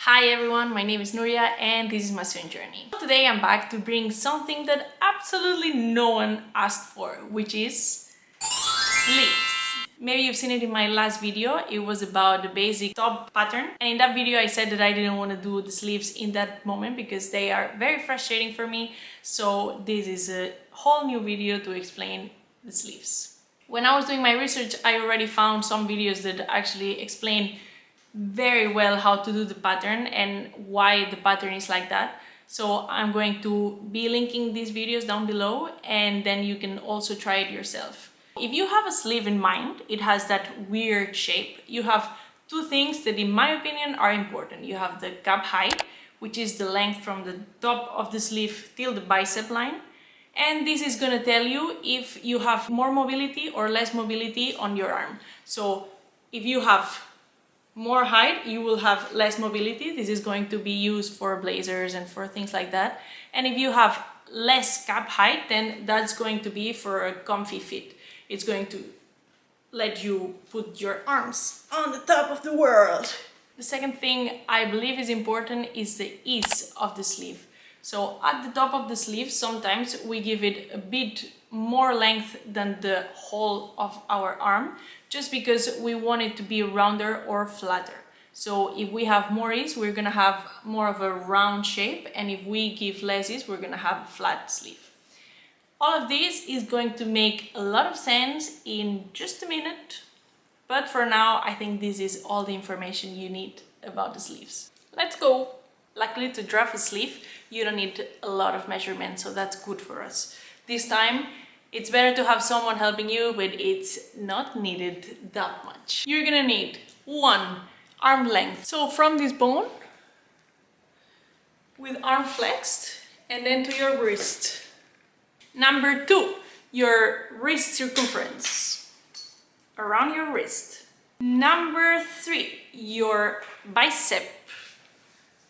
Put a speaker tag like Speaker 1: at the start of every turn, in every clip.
Speaker 1: Hi everyone, my name is Nuria and this is my sewing journey. Today I'm back to bring something that absolutely no one asked for, which is sleeves. Maybe you've seen it in my last video. It was about the basic top pattern, and in that video I said that I didn't want to do the sleeves in that moment because they are very frustrating for me. So this is a whole new video to explain the sleeves. When I was doing my research, I already found some videos that actually explain very well how to do the pattern and why the pattern is like that. So I'm going to be linking these videos down below, and then you can also try it yourself. If you have a sleeve in mind, it has that weird shape. You have two things that in my opinion are important. You have the cap height, which is the length from the top of the sleeve till the bicep line. And this is going to tell you if you have more mobility or less mobility on your arm. So if you have more height, you will have less mobility. This is going to be used for blazers and for things like that. And if you have less cap height, then that's going to be for a comfy fit. It's going to let you put your arms on the top of the world. The second thing I believe is important is the ease of the sleeve. So at the top of the sleeve, sometimes we give it a bit more length than the whole of our arm, just because we want it to be rounder or flatter. So if we have more ease, we're gonna have more of a round shape, and if we give less ease, we're gonna have a flat sleeve. All of this is going to make a lot of sense in just a minute, but for now, I think this is all the information you need about the sleeves. Let's go! Luckily, to draft a sleeve, you don't need a lot of measurement, so that's good for us. This time, it's better to have someone helping you, but it's not needed that much. You're gonna need 1 arm length. So from this bone, with arm flexed, and then to your wrist. Number 2, your wrist circumference, around your wrist. Number 3, your bicep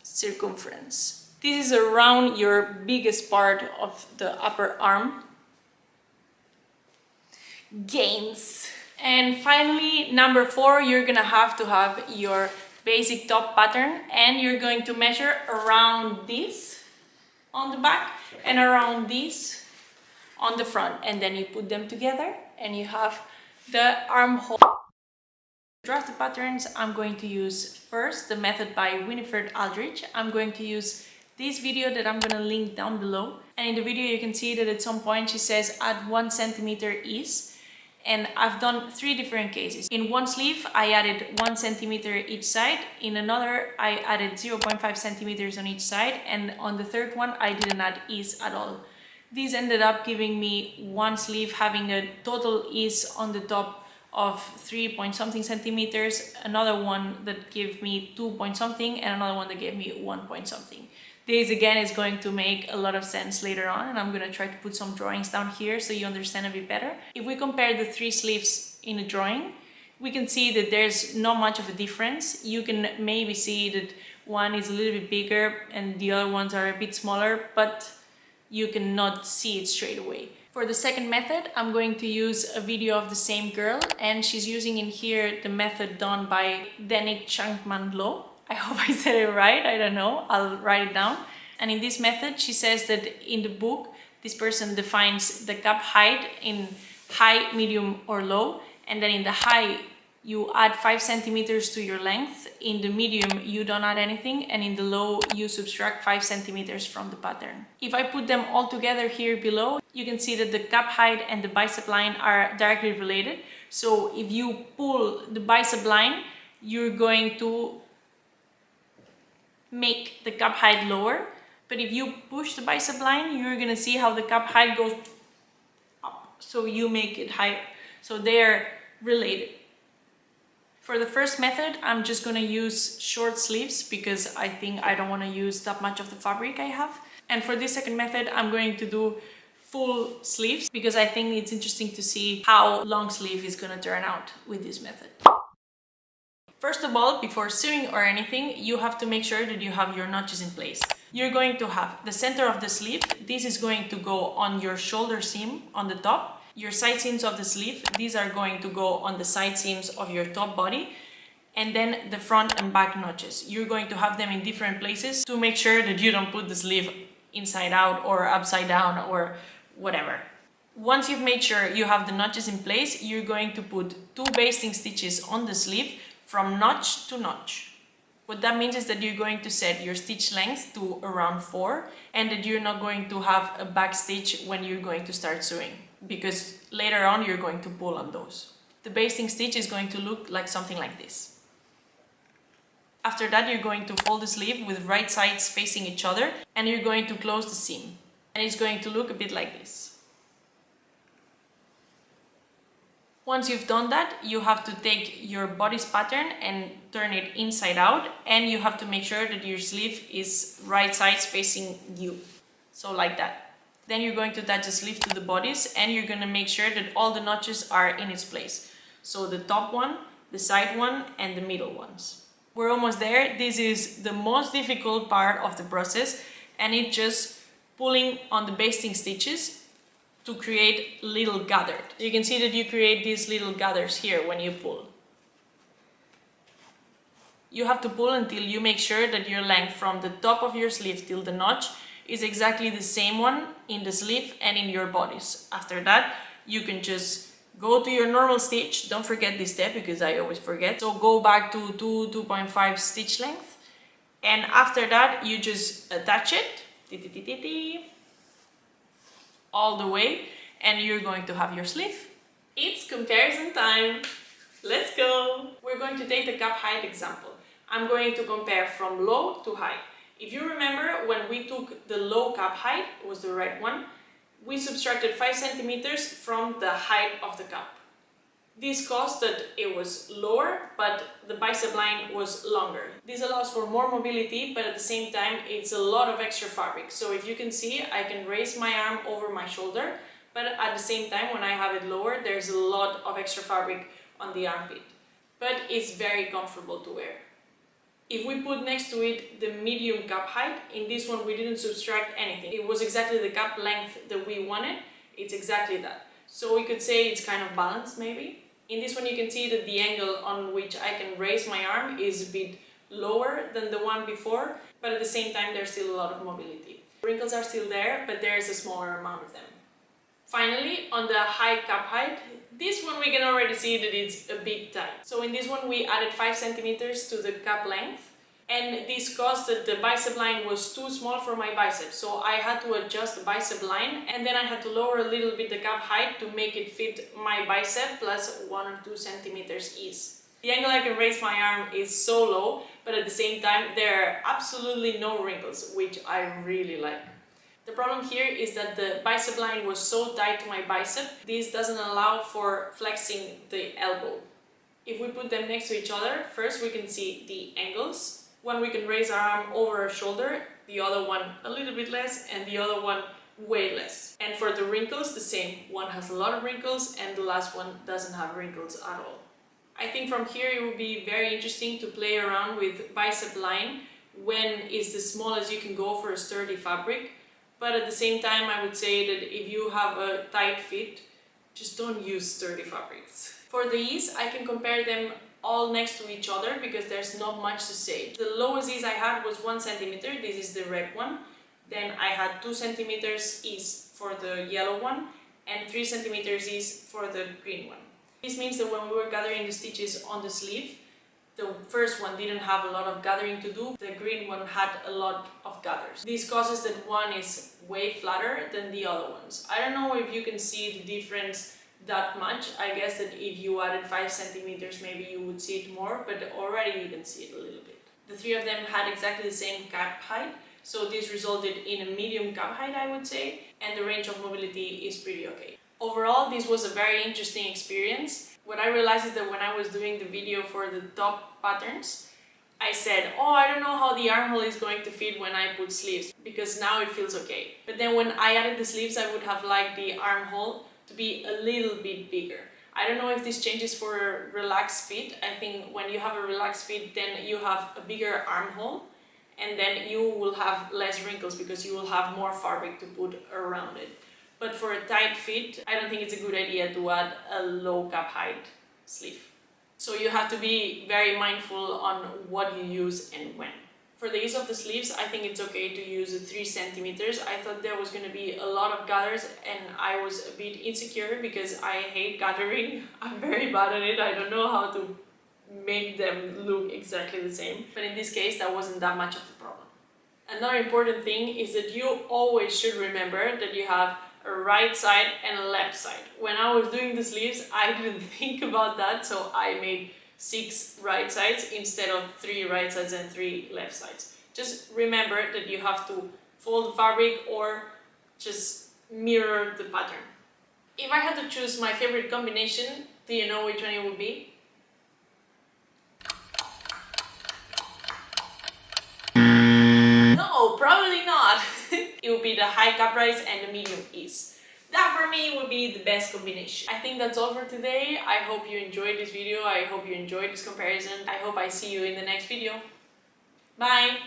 Speaker 1: circumference. This is around your biggest part of the upper arm. Gains. And finally, number 4, you're gonna have to have your basic top pattern, and you're going to measure around this on the back and around this on the front, and then you put them together and you have the armhole. To draft the patterns, I'm going to use first the method by Winifred Aldrich. I'm going to use this video that I'm going to link down below, and in the video you can see that at some point she says add 1 centimeter ease, and I've done 3 different cases. In one sleeve I added 1 centimeter each side, in another I added 0.5 centimeters on each side, and on the third one I didn't add ease at all. This ended up giving me one sleeve having a total ease on the top of 3 point something centimeters, another one that gave me 2 point something, and another one that gave me 1 point something. This again is going to make a lot of sense later on, and I'm going to try to put some drawings down here so you understand a bit better. If we compare the 3 sleeves in a drawing, we can see that there's not much of a difference. You can maybe see that one is a little bit bigger and the other ones are a bit smaller, but you cannot see it straight away. For the second method, I'm going to use a video of the same girl, and she's using in here the method done by Dennic Chunman Lo. I hope I said it right, I don't know, I'll write it down. And in this method, she says that in the book, this person defines the cap height in high, medium or low, and then in the high, you add 5 centimeters to your length, in the medium you don't add anything, and in the low you subtract 5 centimeters from the pattern. If I put them all together here below, you can see that the cap height and the bicep line are directly related. So if you pull the bicep line, you're going to make the cap height lower, but if you push the bicep line, you're gonna see how the cap height goes up, so you make it higher. So they're related. For the first method, I'm just gonna use short sleeves because I think I don't want to use that much of the fabric I have. And for this second method, I'm going to do full sleeves because I think it's interesting to see how long sleeve is gonna turn out with this method. First of all, before sewing or anything, you have to make sure that you have your notches in place. You're going to have the center of the sleeve. This is going to go on your shoulder seam on the top. Your side seams of the sleeve, these are going to go on the side seams of your top body. And then the front and back notches. You're going to have them in different places to make sure that you don't put the sleeve inside out or upside down or whatever. Once you've made sure you have the notches in place, you're going to put 2 basting stitches on the sleeve from notch to notch. What that means is that you're going to set your stitch length to around 4 and that you're not going to have a back stitch when you're going to start sewing, because later on you're going to pull on those. The basting stitch is going to look like something like this. After that, you're going to fold the sleeve with right sides facing each other and you're going to close the seam. And it's going to look a bit like this. Once you've done that, you have to take your bodice pattern and turn it inside out, and you have to make sure that your sleeve is right sides facing you. So like that. Then you're going to attach the sleeve to the bodice and you're going to make sure that all the notches are in its place. So the top one, the side one and the middle ones. We're almost there. This is the most difficult part of the process, and it's just pulling on the basting stitches to create little gathers. You can see that you create these little gathers here when you pull. You have to pull until you make sure that your length from the top of your sleeve till the notch is exactly the same one in the sleeve and in your bodice. After that, you can just go to your normal stitch. Don't forget this step because I always forget. So go back to 2.5 stitch length, and after that you just attach it all the way and you're going to have your sleeve. It's comparison time. Let's go. We're going to take the cap height example. I'm going to compare from low to high. If you remember, when we took the low cap height, it was the red one, we subtracted 5 centimeters from the height of the cup. This caused that it was lower, but the bicep line was longer. This allows for more mobility, but at the same time, it's a lot of extra fabric. So if you can see, I can raise my arm over my shoulder, but at the same time, when I have it lower, there's a lot of extra fabric on the armpit. But it's very comfortable to wear. If we put next to it the medium cap height, in this one we didn't subtract anything. It was exactly the cap length that we wanted. It's exactly that. So we could say it's kind of balanced maybe. In this one you can see that the angle on which I can raise my arm is a bit lower than the one before, but at the same time there's still a lot of mobility. Wrinkles are still there, but there's a smaller amount of them. Finally, on the high cap height, this one we can already see that it's a bit tight. So in this one we added 5 centimeters to the cap length, and this caused that the bicep line was too small for my bicep. So I had to adjust the bicep line, and then I had to lower a little bit the cap height to make it fit my bicep plus 1 or 2 centimeters ease. The angle I can raise my arm is so low, but at the same time there are absolutely no wrinkles, which I really like. The problem here is that the bicep line was so tight to my bicep, this doesn't allow for flexing the elbow. If we put them next to each other, first we can see the angles. One we can raise our arm over our shoulder, the other one a little bit less, and the other one way less. And for the wrinkles, the same. One has a lot of wrinkles and the last one doesn't have wrinkles at all. I think from here it would be very interesting to play around with bicep line when it's the smallest you can go for a sturdy fabric. But at the same time, I would say that if you have a tight fit, just don't use sturdy fabrics. For the ease, I can compare them all next to each other because there's not much to say. The lowest ease I had was 1 centimeter, this is the red one. Then I had 2 centimeters ease for the yellow one and 3 centimeters ease for the green one. This means that when we were gathering the stitches on the sleeve, the first one didn't have a lot of gathering to do, the green one had a lot of gathers. This causes that one is way flatter than the other ones. I don't know if you can see the difference that much. I guess that if you added 5 centimeters maybe you would see it more, but already you can see it a little bit. The three of them had exactly the same cap height, so this resulted in a medium cap height, I would say, and the range of mobility is pretty okay. Overall, this was a very interesting experience. What I realized is that when I was doing the video for the top patterns, I said, oh, I don't know how the armhole is going to fit when I put sleeves, because now it feels okay. But then when I added the sleeves, I would have liked the armhole to be a little bit bigger. I don't know if this changes for a relaxed fit. I think when you have a relaxed fit, then you have a bigger armhole, and then you will have less wrinkles because you will have more fabric to put around it. But for a tight fit, I don't think it's a good idea to add a low cap height sleeve. So you have to be very mindful on what you use and when. For the ease of the sleeves, I think it's okay to use 3 centimeters. I thought there was going to be a lot of gathers and I was a bit insecure because I hate gathering. I'm very bad at it. I don't know how to make them look exactly the same. But in this case, that wasn't that much of a problem. Another important thing is that you always should remember that you have a right side and a left side. When I was doing the sleeves, I didn't think about that, so I made 6 right sides instead of 3 right sides and 3 left sides. Just remember that you have to fold the fabric or just mirror the pattern. If I had to choose my favorite combination, do you know which one it would be? No, probably not. It would be the high cap rise and the medium ease. That for me would be the best combination. I think that's all for today. I hope you enjoyed this video. I hope you enjoyed this comparison. I hope I see you in the next video. Bye!